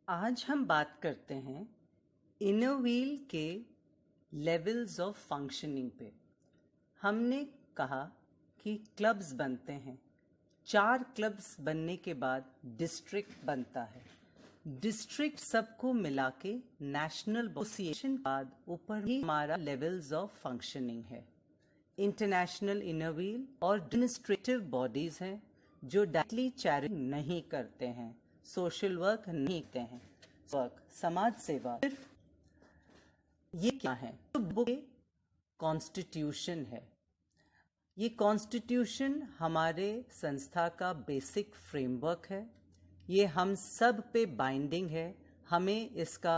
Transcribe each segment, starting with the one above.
आज हम बात करते हैं इनर व्हील के लेवल्स ऑफ फंक्शनिंग पे। हमने कहा कि क्लब्स बनते हैं। 4 क्लब्स बनने के बाद डिस्ट्रिक्ट बनता है। डिस्ट्रिक्ट सबको मिला के नेशनल एसोसिएशन बाद ऊपर ही हमारा लेवल्स ऑफ फंक्शनिंग है। इंटरनेशनल इनर व्हील और एडमिनिस्ट्रेटिव बॉडीज हैं जो डायरेक्टली चैरिटी नहीं करते हैं, सोशल वर्क नहीं करते हैं, वर्क समाज सेवा सिर्फ ये क्या है। तो बुक कॉन्स्टिट्यूशन है। ये कॉन्स्टिट्यूशन हमारे संस्था का बेसिक फ्रेमवर्क है। ये हम सब पे बाइंडिंग है। हमें इसका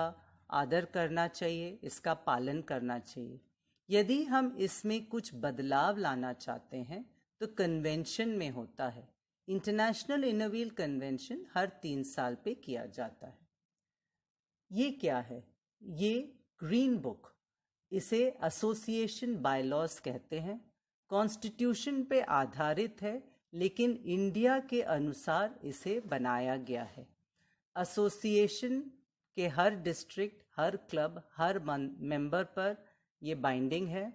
आदर करना चाहिए, इसका पालन करना चाहिए। यदि हम इसमें कुछ बदलाव लाना चाहते हैं तो कन्वेंशन में होता है। इंटरनेशनल इनर व्हील कन्वेंशन हर 3 साल पे किया जाता है। ये क्या है? ये ग्रीन बुक, इसे एसोसिएशन बायलॉज कहते हैं। कॉन्स्टिट्यूशन पे आधारित है, लेकिन इंडिया के अनुसार इसे बनाया गया है। एसोसिएशन के हर डिस्ट्रिक्ट, हर क्लब, हर मेंबर पर ये बाइंडिंग है।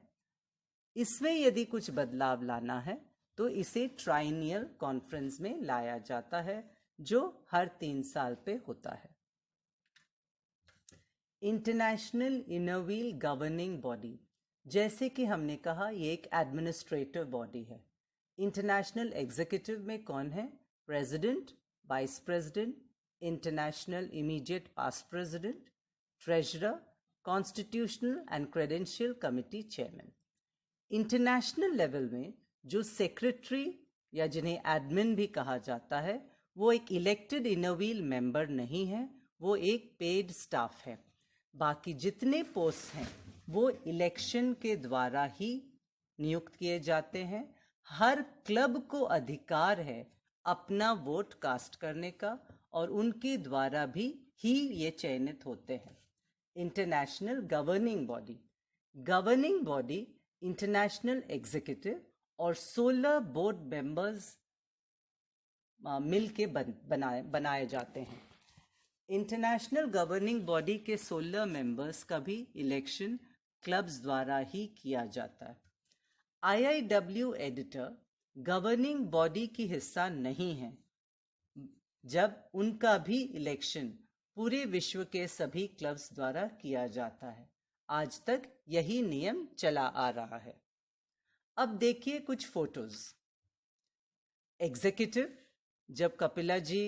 इसमें यदि कुछ बदलाव लाना है तो इसे ट्राइनियल कॉन्फ्रेंस में लाया जाता है, जो हर 3 साल पे होता है। International inner wheel governing body, जैसे कि हमने कहा, ये एक एडमिनिस्ट्रेटिव बॉडी है। इंटरनेशनल एग्जीक्यूटिव में कौन है? President, vice president, international immediate past president, treasurer, constitutional and credential committee chairman. International level में जो सेक्रेटरी या जिन्हें एडमिन भी कहा जाता है, वो एक इलेक्टेड इनर व्हील मेंबर नहीं है, वो एक पेड स्टाफ है। बाकी जितने पोस्ट हैं वो इलेक्शन के द्वारा ही नियुक्त किए जाते हैं। हर क्लब को अधिकार है अपना वोट कास्ट करने का, और उनके द्वारा भी ही ये चयनित होते हैं। International governing body, governing body international executive और 16 बोर्ड मेंबर्स मिल के बनाए जाते हैं। इंटरनेशनल गवर्निंग बॉडी के 16 मेंबर्स का भी इलेक्शन क्लब्स द्वारा ही किया जाता है। IIW एडिटर गवर्निंग बॉडी की हिस्सा नहीं है, जब उनका भी इलेक्शन पूरे विश्व के सभी क्लब्स द्वारा किया जाता है। आज तक यही नियम चला आ रहा है। अब देखिए कुछ फोटोज। एग्जीक्यूटिव, जब कपिला जी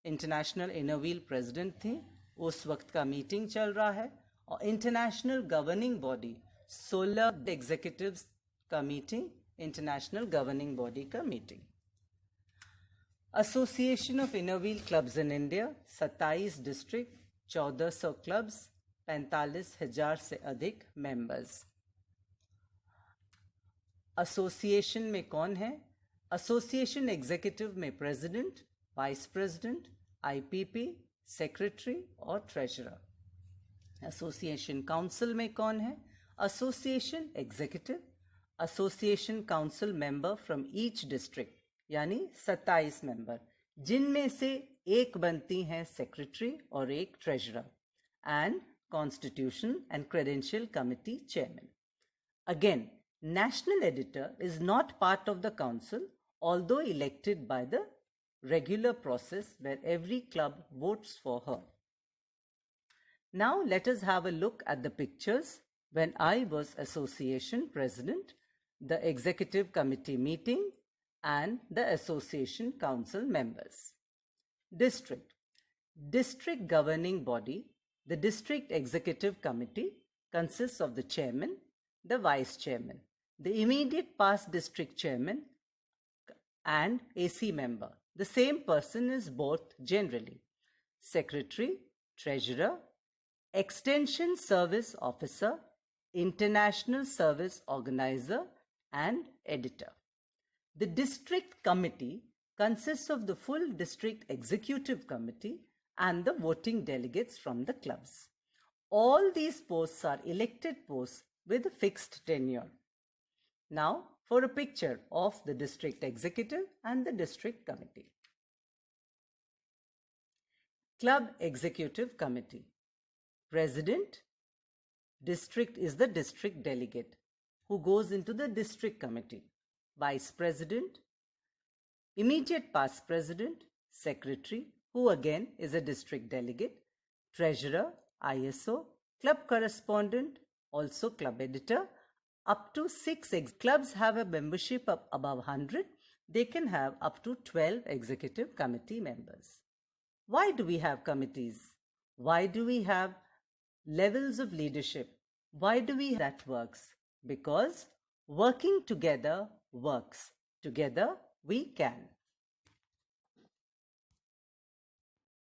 इंटरनेशनल इनर व्हील प्रेसिडेंट थे, उस वक्त का मीटिंग चल रहा है। और इंटरनेशनल गवर्निंग बॉडी 16 एग्जीक्यूटिव्स का मीटिंग, इंटरनेशनल गवर्निंग बॉडी का meeting. Association of inner wheel clubs in India 27 district, 1400 clubs, 45,000 से अधिक मेंबर्स। एसोसिएशन में कौन है? एसोसिएशन एग्जीक्यूटिव में president, vice president, IPP, secretary और ट्रेजरर। एसोसिएशन काउंसिल में कौन है? Association executive, association council member from each district, यानी 27 मेंबर, जिनमें से एक बनती हैं सेक्रेटरी और एक treasurer, and constitution and credential committee chairman. Again, national editor is not part of the council, although elected by the regular process where every club votes for her. Now let us have a look at the pictures when I was association president, the executive committee meeting, and the association council members. District. District governing body, the district executive committee, consists of the chairman, the vice chairman, the immediate past district chairman, and AC member. The same person is both generally. Secretary, treasurer, extension service officer, international service organizer, and editor. The district committee consists of the full district executive committee and the voting delegates from the clubs. All these posts are elected posts with a fixed tenure. Now for a picture of the district executive and the district committee. Club Executive Committee. President. District is the district delegate who goes into the district committee. Vice President. Immediate past president. Secretary, who again is a district delegate. Treasurer, ISO. Club correspondent, also club editor. Up to 6 clubs have a membership of above 100. They can have up to 12 executive committee members. Why do we have committees? Why do we have levels of leadership? Why do we that works? Because working together works. Together we can.